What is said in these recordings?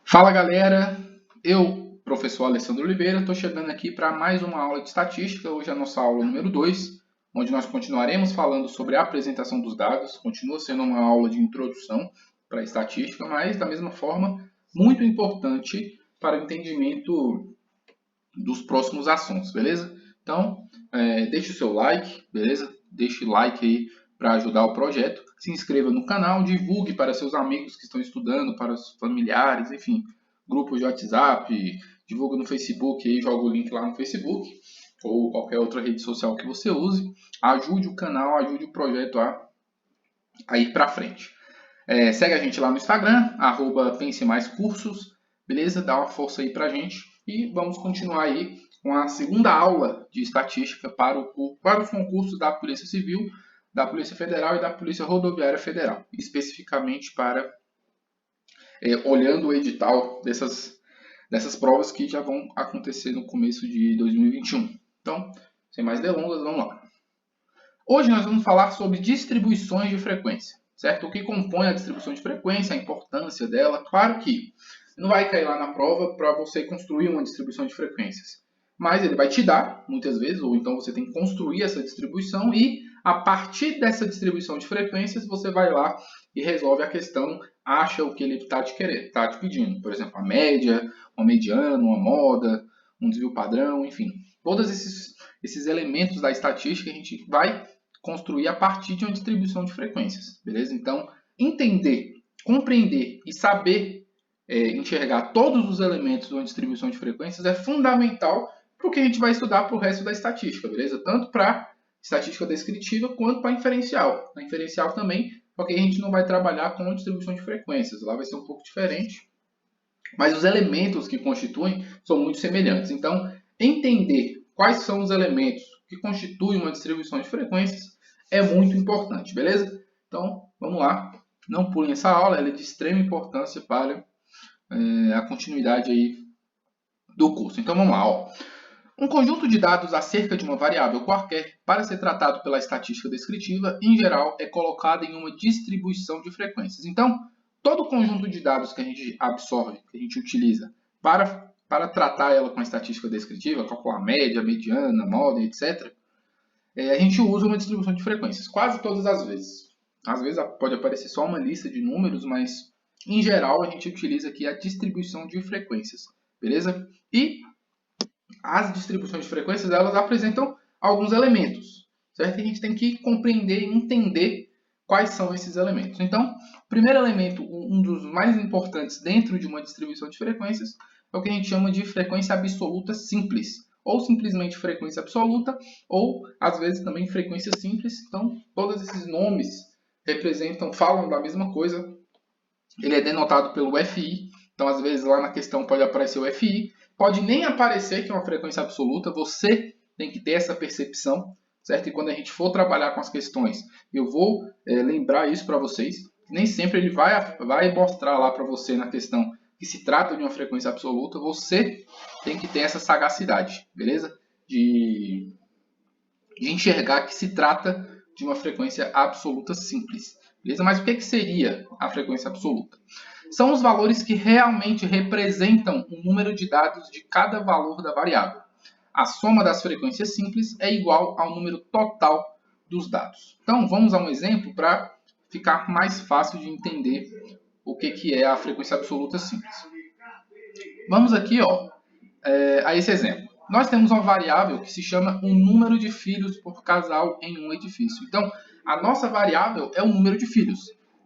Fala galera, eu, professor Alessandro Oliveira, estou chegando aqui para mais uma aula de estatística. Hoje é a nossa aula número 2, onde nós continuaremos falando sobre a apresentação dos dados. Continua sendo uma aula de introdução para a estatística, mas da mesma forma, muito importante para o entendimento dos próximos assuntos, beleza? Então, deixe o seu like, beleza? Deixe like aí para ajudar o projeto. Se inscreva no canal, divulgue para seus amigos que estão estudando, para os familiares, enfim, grupos de WhatsApp, divulga no Facebook, aí joga o link lá no Facebook ou qualquer outra rede social que você use. Ajude o canal, ajude o projeto a ir para frente. Segue a gente lá no Instagram, @PenseMaisCursos, beleza? Dá uma força aí pra gente e vamos continuar aí com a segunda aula de estatística para os concursos da Polícia Civil, da Polícia Federal e da Polícia Rodoviária Federal, especificamente para olhando o edital dessas provas que já vão acontecer no começo de 2021. Então, sem mais delongas, vamos lá. Hoje nós vamos falar sobre distribuições de frequência, certo? O que compõe a distribuição de frequência, a importância dela. Claro que não vai cair lá na prova para você construir uma distribuição de frequências, mas ele vai te dar, muitas vezes, ou então você tem que construir essa distribuição e a partir dessa distribuição de frequências você vai lá e resolve a questão, acha o que ele está te pedindo. Por exemplo, a média, uma mediana, uma moda, um desvio padrão, enfim. Todos esses elementos da estatística a gente vai construir a partir de uma distribuição de frequências, beleza? Então, entender, compreender e saber enxergar todos os elementos de uma distribuição de frequências é fundamental para o que a gente vai estudar para o resto da estatística, beleza? Tanto para estatística descritiva quanto para inferencial. Na inferencial também, porque a gente não vai trabalhar com distribuição de frequências, lá vai ser um pouco diferente, mas os elementos que constituem são muito semelhantes. Então, entender quais são os elementos que constituem uma distribuição de frequências é muito importante, beleza? Então, vamos lá. Não pulem essa aula, ela é de extrema importância para a continuidade aí do curso. Então, vamos lá. Ó. Um conjunto de dados acerca de uma variável qualquer, para ser tratado pela estatística descritiva, em geral, é colocado em uma distribuição de frequências. Então, todo o conjunto de dados que a gente absorve, que a gente utiliza para tratar ela com a estatística descritiva, calcular média, mediana, moda, etc., a gente usa uma distribuição de frequências, quase todas as vezes. Às vezes pode aparecer só uma lista de números, mas em geral a gente utiliza aqui a distribuição de frequências, beleza? E as distribuições de frequências elas apresentam alguns elementos, certo? E a gente tem que compreender e entender quais são esses elementos. Então, o primeiro elemento, um dos mais importantes dentro de uma distribuição de frequências, é o que a gente chama de frequência absoluta simples, ou simplesmente frequência absoluta, ou às vezes também frequência simples. Então, todos esses nomes falam da mesma coisa. Ele é denotado pelo FI, então às vezes lá na questão pode aparecer o FI, pode nem aparecer que é uma frequência absoluta, você tem que ter essa percepção, certo? E quando a gente for trabalhar com as questões, eu vou lembrar isso para vocês. Nem sempre ele vai mostrar lá para você na questão que se trata de uma frequência absoluta, você tem que ter essa sagacidade, beleza? De enxergar que se trata de uma frequência absoluta simples, beleza? Mas o que seria a frequência absoluta? São os valores que realmente representam o número de dados de cada valor da variável. A soma das frequências simples é igual ao número total dos dados. Então, vamos a um exemplo para ficar mais fácil de entender o que é a frequência absoluta simples. Vamos aqui a esse exemplo. Nós temos uma variável que se chama o número de filhos por casal em um edifício. Então, a nossa variável é o número de filhos.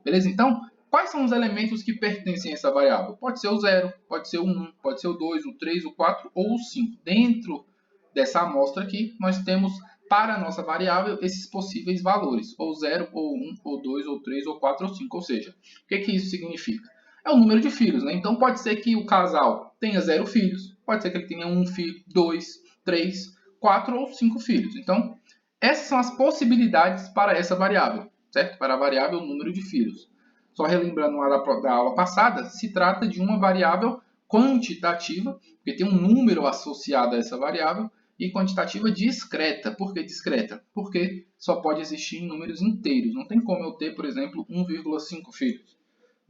Beleza? Então, quais são os elementos que pertencem a essa variável? Pode ser o 0, pode ser o 1, pode ser o 2, o 3, o 4 ou o 5. Dentro dessa amostra aqui, nós temos para a nossa variável esses possíveis valores, ou 0, ou 1, ou 2, ou 3, ou 4, ou 5. Ou seja, o que isso significa? É o número de filhos, né? Então pode ser que o casal tenha 0 filhos, pode ser que ele tenha 1 filho, 2, 3, 4 ou 5 filhos. Então, essas são as possibilidades para essa variável, certo? Para a variável número de filhos. Só relembrando da aula passada, se trata de uma variável quantitativa, porque tem um número associado a essa variável, e quantitativa discreta. Por que discreta? Porque só pode existir em números inteiros. Não tem como eu ter, por exemplo, 1,5 filhos.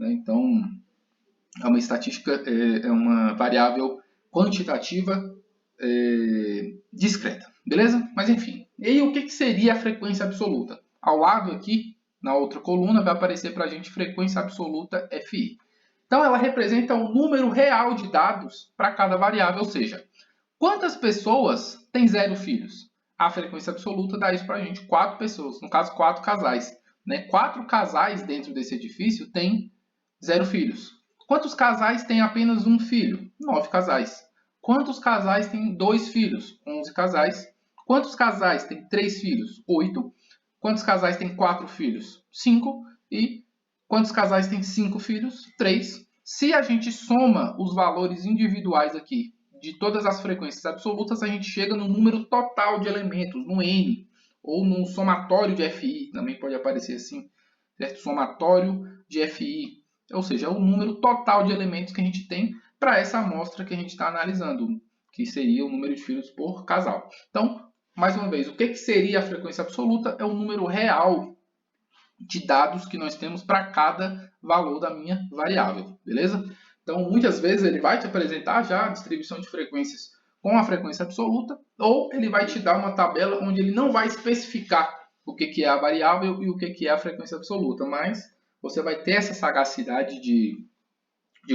Então, é uma estatística, é uma variável quantitativa discreta, beleza? Mas enfim, e aí o que seria a frequência absoluta? Ao lado aqui, na outra coluna, vai aparecer para a gente frequência absoluta FI. Então ela representa o número real de dados para cada variável, ou seja, quantas pessoas têm 0 filhos? A frequência absoluta dá isso para a gente, 4 pessoas, no caso 4 casais. 4 casais dentro desse edifício têm 0 filhos. Quantos casais têm apenas um filho? 9 casais. Quantos casais têm 2 filhos? 11 casais. Quantos casais têm 3 filhos? 8. Quantos casais têm 4 filhos? 5. E quantos casais têm 5 filhos? 3. Se a gente soma os valores individuais aqui de todas as frequências absolutas, a gente chega no número total de elementos, no N, ou no somatório de FI, também pode aparecer assim, certo? Somatório de FI, ou seja, é o número total de elementos que a gente tem para essa amostra que a gente está analisando, que seria o número de filhos por casal. Então, mais uma vez, o que seria a frequência absoluta? É o número real de dados que nós temos para cada valor da minha variável, beleza? Então, muitas vezes ele vai te apresentar já a distribuição de frequências com a frequência absoluta, ou ele vai te dar uma tabela onde ele não vai especificar o que é a variável e o que é a frequência absoluta, mas você vai ter essa sagacidade de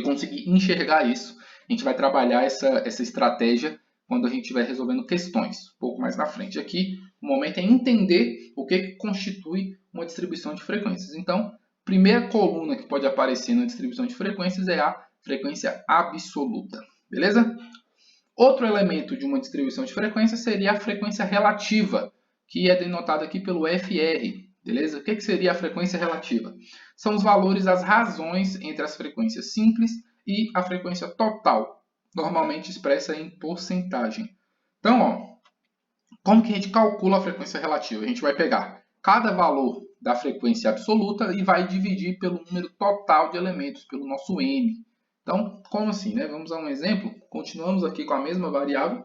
conseguir enxergar isso. A gente vai trabalhar essa estratégia quando a gente estiver resolvendo questões, um pouco mais na frente. Aqui, o momento é entender o que constitui uma distribuição de frequências. Então, primeira coluna que pode aparecer na distribuição de frequências é a frequência absoluta, beleza? Outro elemento de uma distribuição de frequências seria a frequência relativa, que é denotada aqui pelo FR, beleza? O que seria a frequência relativa? São os valores, as razões entre as frequências simples e a frequência total, normalmente expressa em porcentagem. Então, ó, como que a gente calcula a frequência relativa? A gente vai pegar cada valor da frequência absoluta e vai dividir pelo número total de elementos, pelo nosso N. Então, como assim, né? Vamos a um exemplo. Continuamos aqui com a mesma variável,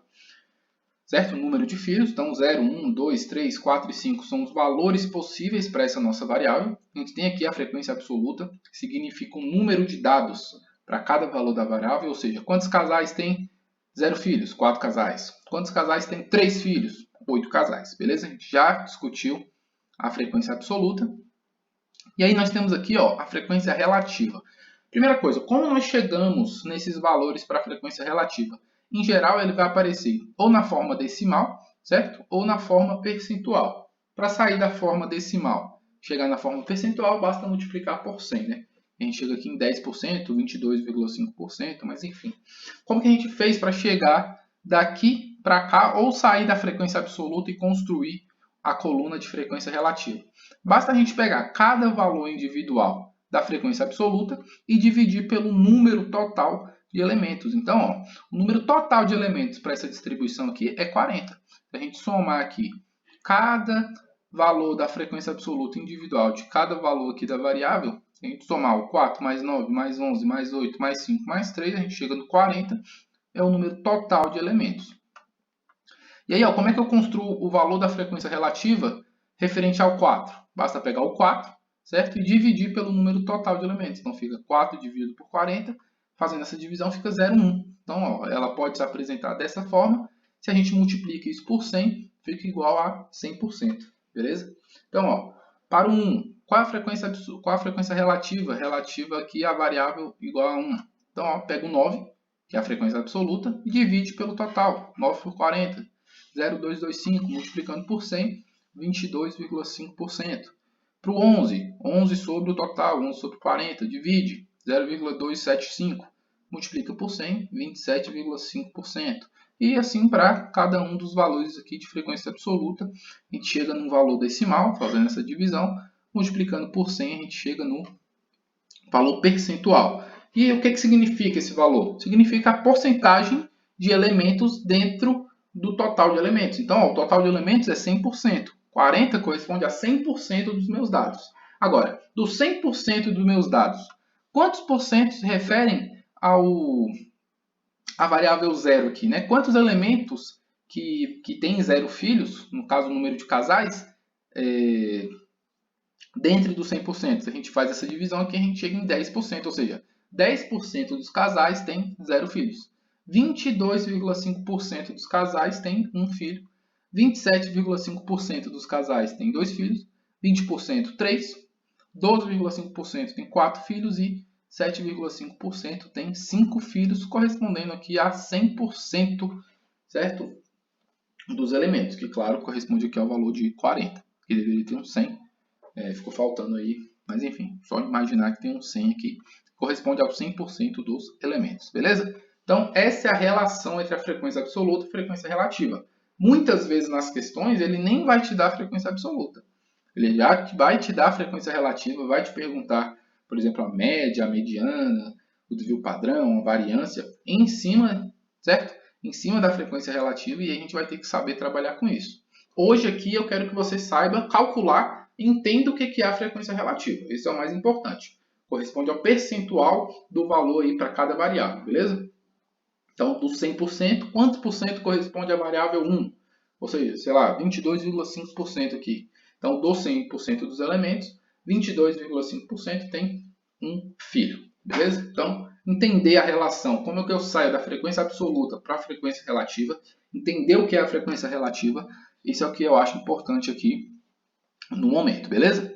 certo? O número de filhos. Então, 0, 1, 2, 3, 4 e 5 são os valores possíveis para essa nossa variável. A gente tem aqui a frequência absoluta, que significa o número de dados para cada valor da variável, ou seja, quantos casais têm 0 filhos? 4 casais. Quantos casais têm 3 filhos? 8 casais, beleza? A gente já discutiu a frequência absoluta. E aí nós temos aqui, ó, a frequência relativa. Primeira coisa, como nós chegamos nesses valores para a frequência relativa? Em geral, ele vai aparecer ou na forma decimal, certo? Ou na forma percentual. Para sair da forma decimal, chegar na forma percentual, basta multiplicar por 100, né? A gente chega aqui em 10%, 22,5%, mas enfim. Como que a gente fez para chegar daqui para cá ou sair da frequência absoluta e construir a coluna de frequência relativa? Basta a gente pegar cada valor individual da frequência absoluta e dividir pelo número total de elementos. Então, ó, o número total de elementos para essa distribuição aqui é 40. Se a gente somar aqui cada valor da frequência absoluta individual de cada valor aqui da variável, se a gente somar o 4 mais 9, mais 11, mais 8, mais 5, mais 3, a gente chega no 40, é o número total de elementos. E aí, ó, como é que eu construo o valor da frequência relativa referente ao 4? Basta pegar o 4, certo? E dividir pelo número total de elementos. Então, fica 4 dividido por 40, fazendo essa divisão fica 0,1. Então, ó, ela pode se apresentar dessa forma. Se a gente multiplica isso por 100, fica igual a 100%, beleza? Então, ó, para o 1, qual a frequência relativa? Relativa aqui à variável igual a 1. Então, ó, pega o 9, que é a frequência absoluta, e divide pelo total, 9 por 40. 0,225, multiplicando por 100, 22,5%. Para o 11, 11 sobre o total, 11 sobre 40, divide, 0,275, multiplica por 100, 27,5%. E assim para cada um dos valores aqui de frequência absoluta, a gente chega num valor decimal, fazendo essa divisão, multiplicando por 100, a gente chega no valor percentual. E o que significa esse valor? Significa a porcentagem de elementos dentro do total de elementos. Então, ó, o total de elementos é 100%. 40 corresponde a 100% dos meus dados. Agora, dos 100% dos meus dados, quantos por cento se referem à variável 0 aqui, né? Quantos elementos que têm 0 filhos, no caso o número de casais, dentro dos 100%. Se a gente faz essa divisão aqui, a gente chega em 10%, ou seja, 10% dos casais têm 0 filhos. 22,5% dos casais têm 1 filho. 27,5% dos casais têm 2 filhos. 20% 3. 12,5% tem 4 filhos e 7,5% tem 5 filhos, correspondendo aqui a 100%, certo? Dos elementos, que claro, corresponde aqui ao valor de 40, que deveria ter um 100, ficou faltando aí, mas enfim, só imaginar que tem um 100 aqui, corresponde aos 100% dos elementos, beleza? Então, essa é a relação entre a frequência absoluta e a frequência relativa. Muitas vezes nas questões, ele nem vai te dar a frequência absoluta. Ele já vai te dar a frequência relativa, vai te perguntar, por exemplo, a média, a mediana, o desvio padrão, a variância, em cima, certo? Em cima da frequência relativa, e a gente vai ter que saber trabalhar com isso. Hoje aqui eu quero que você saiba calcular e entenda o que é a frequência relativa. Isso é o mais importante. Corresponde ao percentual do valor aí para cada variável, beleza? Então, do 100%, quanto por cento corresponde à variável 1? Ou seja, sei lá, 22,5% aqui. Então, dos 100% dos elementos, 22,5% tem um filho, beleza? Então, entender a relação, como é que eu saio da frequência absoluta para a frequência relativa, entender o que é a frequência relativa, isso é o que eu acho importante aqui no momento, beleza?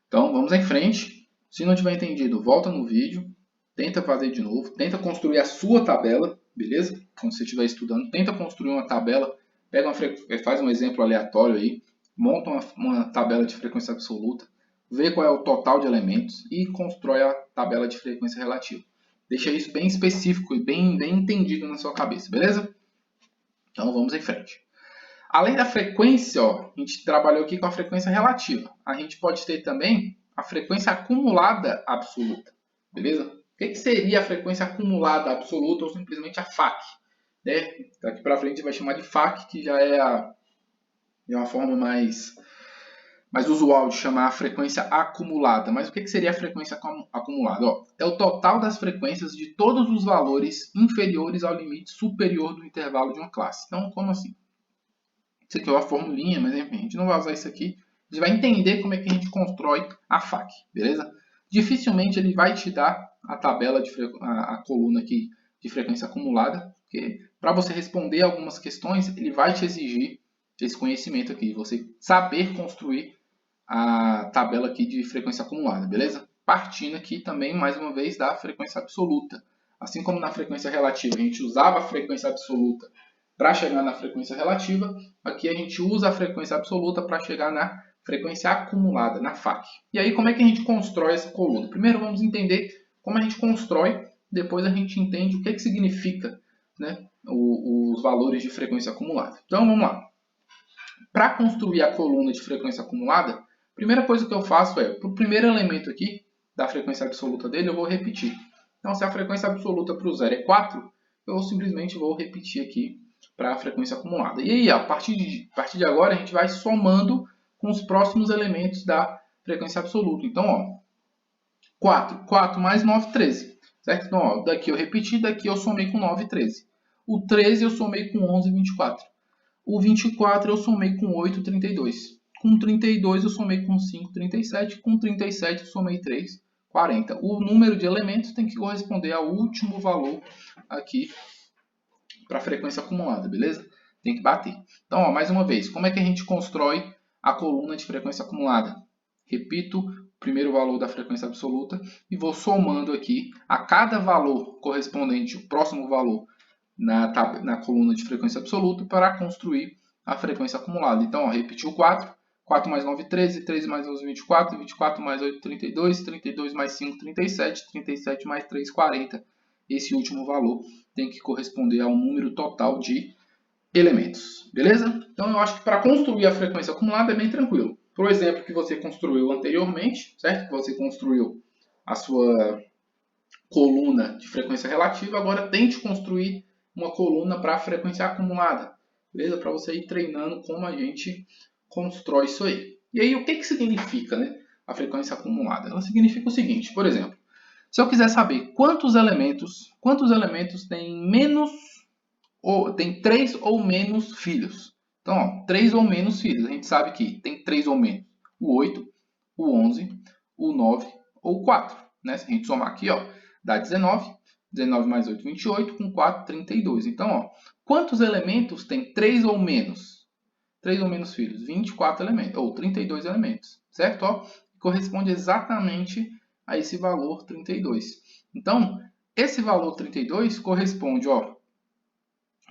Então, vamos em frente. Se não tiver entendido, volta no vídeo, tenta fazer de novo, tenta construir a sua tabela, beleza? Quando você estiver estudando, tenta construir uma tabela, faz um exemplo aleatório aí, monta uma tabela de frequência absoluta, vê qual é o total de elementos e constrói a tabela de frequência relativa. Deixa isso bem específico e bem entendido na sua cabeça, beleza? Então vamos em frente. Além da frequência, ó, a gente trabalhou aqui com a frequência relativa. A gente pode ter também a frequência acumulada absoluta, beleza? O que seria a frequência acumulada absoluta ou simplesmente a FAC? Né? Daqui para frente a gente vai chamar de FAC, que já é uma forma mais usual de chamar a frequência acumulada. Mas o que seria a frequência acumulada? Ó, é o total das frequências de todos os valores inferiores ao limite superior do intervalo de uma classe. Então, como assim? Isso aqui é uma formulinha, mas enfim, a gente não vai usar isso aqui. A gente vai entender como é que a gente constrói a FAC, beleza? Dificilmente ele vai te dar a tabela, a coluna aqui de frequência acumulada, porque para você responder algumas questões, ele vai te exigir esse conhecimento aqui, você saber construir a tabela aqui de frequência acumulada, beleza? Partindo aqui também, mais uma vez, da frequência absoluta. Assim como na frequência relativa a gente usava a frequência absoluta para chegar na frequência relativa, aqui a gente usa a frequência absoluta para chegar na frequência acumulada, na FAC. E aí, como é que a gente constrói essa coluna? Primeiro vamos entender como a gente constrói, depois a gente entende o que significa, né, os valores de frequência acumulada. Então, vamos lá. Para construir a coluna de frequência acumulada, a primeira coisa que eu faço é, para o primeiro elemento aqui, da frequência absoluta dele, eu vou repetir. Então, se a frequência absoluta para o zero é 4, eu simplesmente vou repetir aqui para a frequência acumulada. E aí, a partir de agora, a gente vai somando com os próximos elementos da frequência absoluta. Então, ó, 4 mais 9, 13. Certo? Então, ó, daqui eu repeti, daqui eu somei com 9, 13. O 13 eu somei com 11, 24. O 24 eu somei com 8, 32. Com 32 eu somei com 5, 37. Com 37 eu somei 3, 40. O número de elementos tem que corresponder ao último valor aqui para a frequência acumulada, beleza? Tem que bater. Então, ó, mais uma vez, como é que a gente constrói a coluna de frequência acumulada? Repito o primeiro valor da frequência absoluta e vou somando aqui a cada valor correspondente ao próximo valor na coluna de frequência absoluta para construir a frequência acumulada. Então, ó, repetiu 4, 4 mais 9, 13, 13 mais 11, 24, 24 mais 8, 32, 32 mais 5, 37, 37 mais 3, 40. Esse último valor tem que corresponder ao número total de elementos, beleza? Então, eu acho que para construir a frequência acumulada é bem tranquilo. Por exemplo, que você construiu anteriormente, certo? Que você construiu a sua coluna de frequência relativa, agora tente construir uma coluna para frequência acumulada, beleza? Para você ir treinando como a gente constrói isso aí. E aí, o que significa, né, a frequência acumulada? Ela significa o seguinte, por exemplo, se eu quiser saber quantos elementos têm tem 3 ou menos filhos. Então, ó, 3 ou menos filhos. A gente sabe que tem 3 ou menos. O 8, o 11, o 9 ou o 4. Né? Se a gente somar aqui, ó, dá 19. 19 mais 8, 28. Com 4, 32. Então, ó, quantos elementos tem 3 ou menos? 3 ou menos filhos? 24 elementos, ou 32 elementos, certo? Ó, corresponde exatamente a esse valor 32. Então, esse valor 32 corresponde, ó,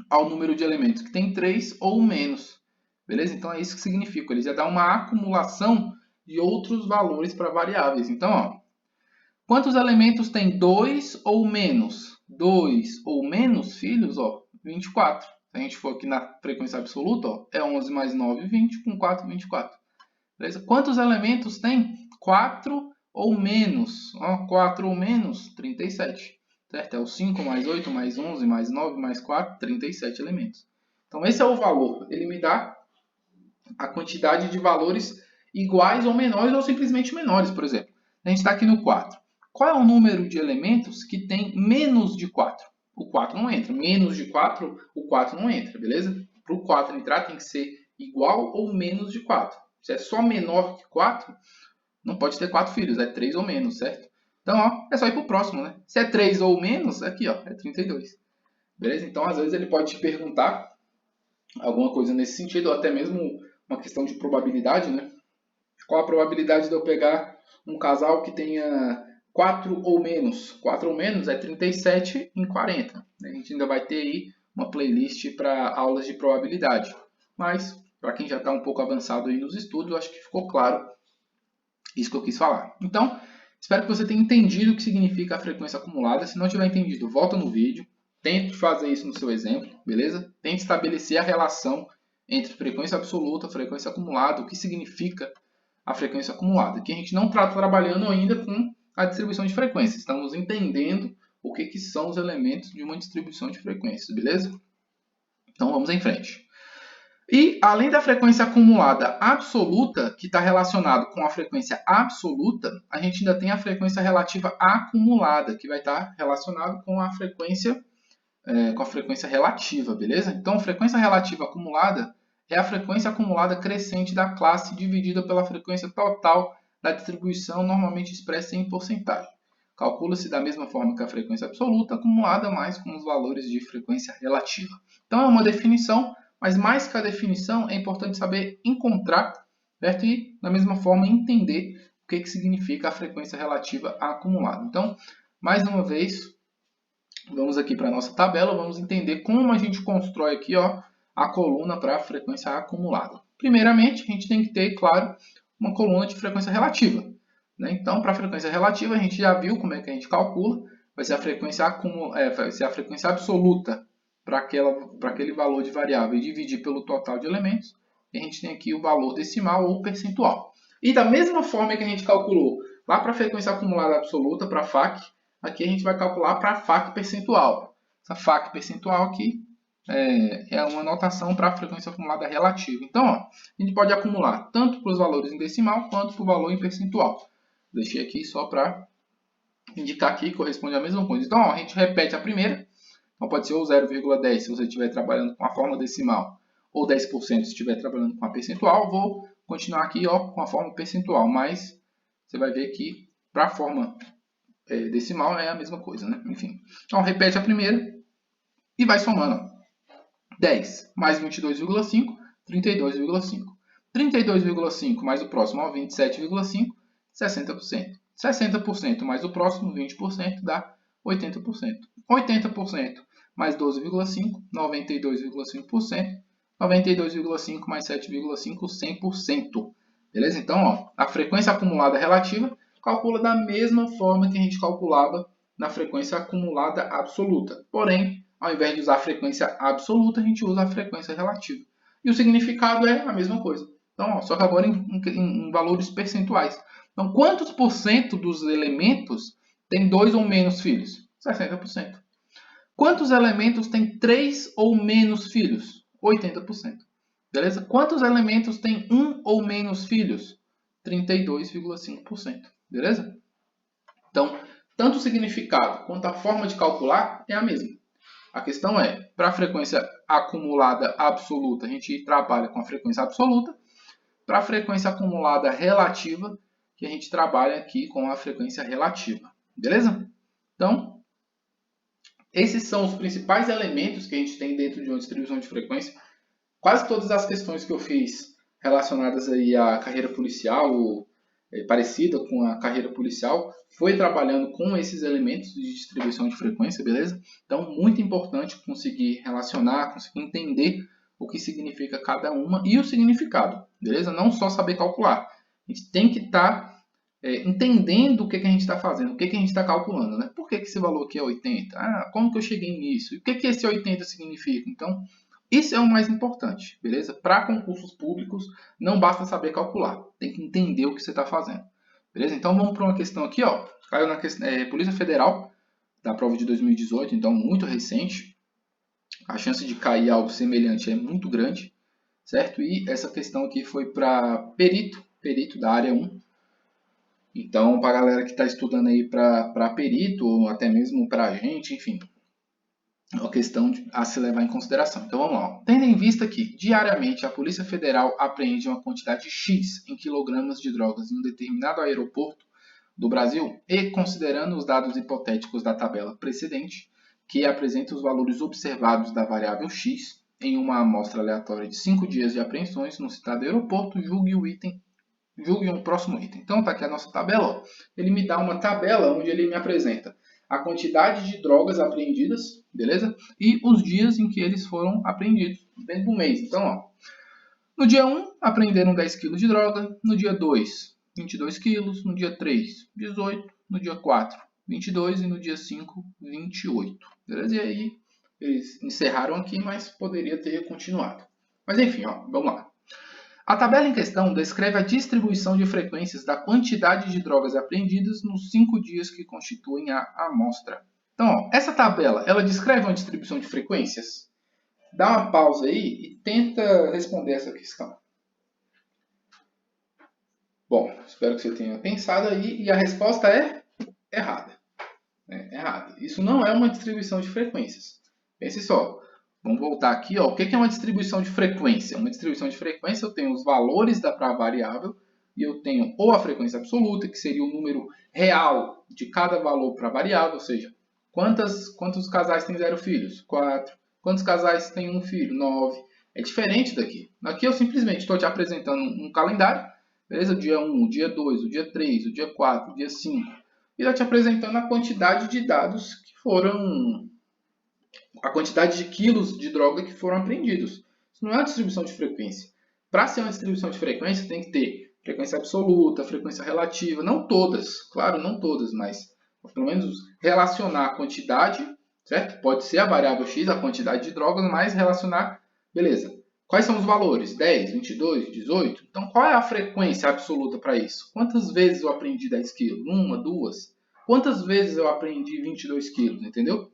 ao número de elementos que tem 3 ou menos. Beleza? Então, é isso que significa. Ele já dá uma acumulação de outros valores para variáveis. Então, ó, quantos elementos tem 2 ou menos? 2 ou menos filhos, ó, 24. Se a gente for aqui na frequência absoluta, ó, é 11 mais 9, 20, com 4, 24. Beleza? Quantos elementos tem? 4 ou menos. Ó, 4 ou menos, 37. Certo? É o 5 mais 8 mais 11 mais 9 mais 4, 37 elementos. Então, esse é o valor. Ele me dá a quantidade de valores iguais ou menores ou simplesmente menores, por exemplo. A gente está aqui no 4. Qual é o número de elementos que tem menos de 4? O 4 não entra. Menos de 4, o 4 não entra, beleza? Para o 4 entrar, tem que ser igual ou menos de 4. Se é só menor que 4, não pode ter 4 filhos, é 3 ou menos, certo? Então, ó, é só ir para o próximo, né? Se é 3 ou menos, aqui, ó, é 32. Beleza? Então, às vezes, ele pode te perguntar alguma coisa nesse sentido, ou até mesmo uma questão de probabilidade, né? Qual a probabilidade de eu pegar um casal que tenha 4 ou menos? 4 ou menos é 37 em 40. A gente ainda vai ter aí uma playlist para aulas de probabilidade. Mas, para quem já está um pouco avançado aí nos estudos, eu acho que ficou claro isso que eu quis falar. Então, espero que você tenha entendido o que significa a frequência acumulada. Se não tiver entendido, volta no vídeo. Tente fazer isso no seu exemplo, beleza? Tente estabelecer a relação entre frequência absoluta e frequência acumulada, o que significa a frequência acumulada. Que a gente não está trabalhando ainda com a distribuição de frequências. Estamos entendendo o que são os elementos de uma distribuição de frequências, beleza? Então, vamos em frente. E, além da frequência acumulada absoluta, que está relacionado com a frequência absoluta, a gente ainda tem a frequência relativa acumulada, que vai estar relacionado com a frequência relativa, beleza? Então, a frequência relativa acumulada é a frequência acumulada crescente da classe dividida pela frequência total da distribuição, normalmente expressa em porcentagem. Calcula-se da mesma forma que a frequência absoluta acumulada, mais com os valores de frequência relativa. Então, é uma definição, mas mais que a definição, é importante saber encontrar, certo? E, da mesma forma, entender o que significa a frequência relativa acumulada. Então, mais uma vez, vamos aqui para a nossa tabela, vamos entender como a gente constrói aqui, ó, a coluna para a frequência acumulada. Primeiramente, a gente tem que ter, claro, uma coluna de frequência relativa. Né? Então, para a frequência relativa, a gente já viu como é que a gente calcula. Vai ser a frequência, vai ser a frequência absoluta para aquele valor de variável e dividir pelo total de elementos. E a gente tem aqui o valor decimal ou percentual. E da mesma forma que a gente calculou lá para a frequência acumulada absoluta, para a FAC, aqui a gente vai calcular para a FAC percentual. Essa FAC percentual aqui é uma notação para a frequência acumulada relativa. Então, ó, a gente pode acumular tanto para os valores em decimal quanto para o valor em percentual. Deixei aqui só para indicar aqui que corresponde à mesma coisa. Então, ó, a gente repete a primeira. Então, pode ser ou 0,10 se você estiver trabalhando com a forma decimal, ou 10% se estiver trabalhando com a percentual. Vou continuar aqui, ó, com a forma percentual, mas você vai ver que para a forma decimal é a mesma coisa, né? Enfim. Então, repete a primeira e vai somando. 10 mais 22,5, 32,5. 32,5 mais o próximo, 27,5, 60%. 60% mais o próximo, 20%, dá 80%. 80% mais 12,5, 92,5%. 92,5 mais 7,5, 100%. Beleza? Então, ó, a frequência acumulada relativa calcula da mesma forma que a gente calculava na frequência acumulada absoluta. Porém, ao invés de usar a frequência absoluta, a gente usa a frequência relativa. E o significado é a mesma coisa. Então, ó, só que agora em valores percentuais. Então, quantos por cento dos elementos tem 2 ou menos filhos? 60%. Quantos elementos tem 3 ou menos filhos? 80%. Beleza? Quantos elementos tem 1 ou menos filhos? 32,5%. Beleza? Então, tanto o significado quanto a forma de calcular é a mesma. A questão é, para a frequência acumulada absoluta, a gente trabalha com a frequência absoluta. Para a frequência acumulada relativa, que a gente trabalha aqui com a frequência relativa. Beleza? Então, esses são os principais elementos que a gente tem dentro de uma distribuição de frequência. Quase todas as questões que eu fiz relacionadas aí à carreira policial, ou parecida com a carreira policial, foi trabalhando com esses elementos de distribuição de frequência, beleza? Então, muito importante conseguir relacionar, conseguir entender o que significa cada uma e o significado, beleza? Não só saber calcular. A gente tem que estar entendendo o que a gente está fazendo, o que a gente está calculando, né? Por que esse valor aqui é 80? Ah, como que eu cheguei nisso? E o que esse 80 significa? Então, isso é o mais importante, beleza? Para concursos públicos, não basta saber calcular, tem que entender o que você está fazendo, beleza? Então, vamos para uma questão aqui, ó. Caiu na Polícia Federal, da prova de 2018, então muito recente. A chance de cair algo semelhante é muito grande, certo? E essa questão aqui foi para perito da área 1. Então, para a galera que está estudando aí para perito, ou até mesmo para agente, enfim, é uma questão a se levar em consideração. Então, vamos lá. Tendo em vista que, diariamente, a Polícia Federal apreende uma quantidade X em quilogramas de drogas em um determinado aeroporto do Brasil, e considerando os dados hipotéticos da tabela precedente, que apresenta os valores observados da variável X em uma amostra aleatória de 5 dias de apreensões no citado aeroporto, julgue um próximo item. Então, está aqui a nossa tabela. Ó. Ele me dá uma tabela onde ele me apresenta a quantidade de drogas apreendidas, beleza? E os dias em que eles foram apreendidos dentro do mês. Então, ó, no dia 1, apreenderam 10 kg de droga. No dia 2, 22 kg. No dia 3, 18. No dia 4, 22. E no dia 5, 28. Beleza? E aí, eles encerraram aqui, mas poderia ter continuado. Mas enfim, ó, vamos lá. A tabela em questão descreve a distribuição de frequências da quantidade de drogas apreendidas nos 5 dias que constituem a amostra. Então, ó, essa tabela, ela descreve uma distribuição de frequências? Dá uma pausa aí e tenta responder essa questão. Bom, espero que você tenha pensado aí e a resposta é errada. Errada. Isso não é uma distribuição de frequências. Pense só. Vamos voltar aqui, ó. O que é uma distribuição de frequência? Uma distribuição de frequência, eu tenho os valores da variável e eu tenho ou a frequência absoluta, que seria o número real de cada valor para a variável, ou seja, quantos casais têm 0 filhos? 4. Quantos casais têm 1 filho? 9. É diferente daqui. Aqui eu simplesmente estou te apresentando um calendário, beleza? O dia 1, o dia 2, o dia 3, o dia 4, o dia 5. E estou te apresentando a quantidade de dados que foram... a quantidade de quilos de droga que foram apreendidos. Isso não é uma distribuição de frequência. Para ser uma distribuição de frequência, tem que ter frequência absoluta, frequência relativa. Não todas, claro, não todas, mas pelo menos relacionar a quantidade, certo? Pode ser a variável X, a quantidade de drogas, mas relacionar, beleza. Quais são os valores? 10, 22, 18? Então, qual é a frequência absoluta para isso? Quantas vezes eu apreendi 10 quilos? 1, 2? Quantas vezes eu apreendi 22 quilos? Entendeu?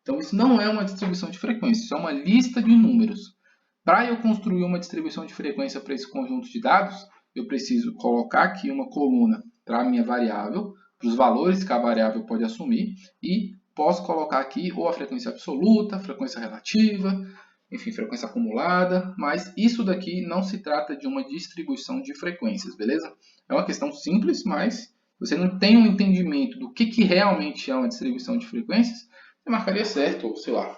Então, isso não é uma distribuição de frequência, isso é uma lista de números. Para eu construir uma distribuição de frequência para esse conjunto de dados, eu preciso colocar aqui uma coluna para a minha variável, para os valores que a variável pode assumir, e posso colocar aqui ou a frequência absoluta, frequência relativa, enfim, frequência acumulada, mas isso daqui não se trata de uma distribuição de frequências, beleza? É uma questão simples, mas você não tem um entendimento do que realmente é uma distribuição de frequências, você marcaria certo, ou sei lá.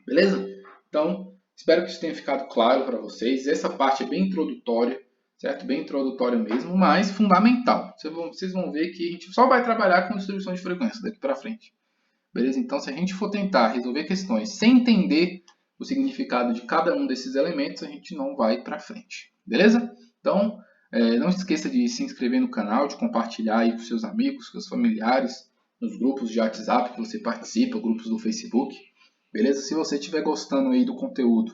Beleza? Então, espero que isso tenha ficado claro para vocês. Essa parte é bem introdutória, certo? Bem introdutória mesmo, mas fundamental. Vocês vão ver que a gente só vai trabalhar com distribuição de frequência daqui para frente. Beleza? Então, se a gente for tentar resolver questões sem entender o significado de cada um desses elementos, a gente não vai para frente. Beleza? Então, não se esqueça de se inscrever no canal, de compartilhar aí com seus amigos, com seus familiares, nos grupos de WhatsApp que você participa, grupos do Facebook, beleza? Se você estiver gostando aí do conteúdo,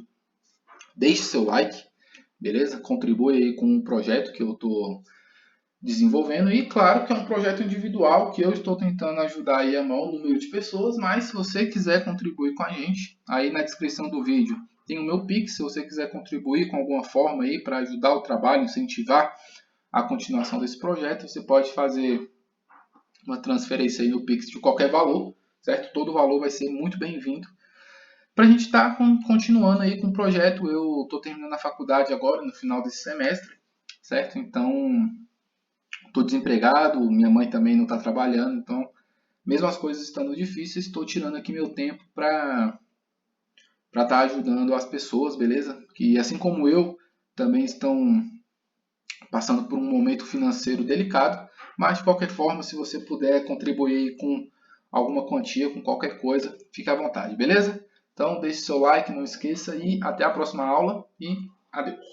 deixe seu like, beleza? Contribui aí com um projeto que eu estou desenvolvendo e claro que é um projeto individual que eu estou tentando ajudar aí a maior número de pessoas, mas se você quiser contribuir com a gente, aí na descrição do vídeo tem o meu Pix, se você quiser contribuir com alguma forma aí para ajudar o trabalho, incentivar a continuação desse projeto, você pode fazer uma transferência aí no Pix de qualquer valor, certo? Todo valor vai ser muito bem-vindo. Para a gente estar continuando aí com o projeto, eu estou terminando a faculdade agora, no final desse semestre, certo? Então, estou desempregado, minha mãe também não está trabalhando, então mesmo as coisas estando difíceis, estou tirando aqui meu tempo para estar ajudando as pessoas, beleza? Que assim como eu, também estão passando por um momento financeiro delicado, mas de qualquer forma, se você puder contribuir com alguma quantia, com qualquer coisa, fique à vontade, beleza? Então deixe seu like, não esqueça e até a próxima aula e adeus!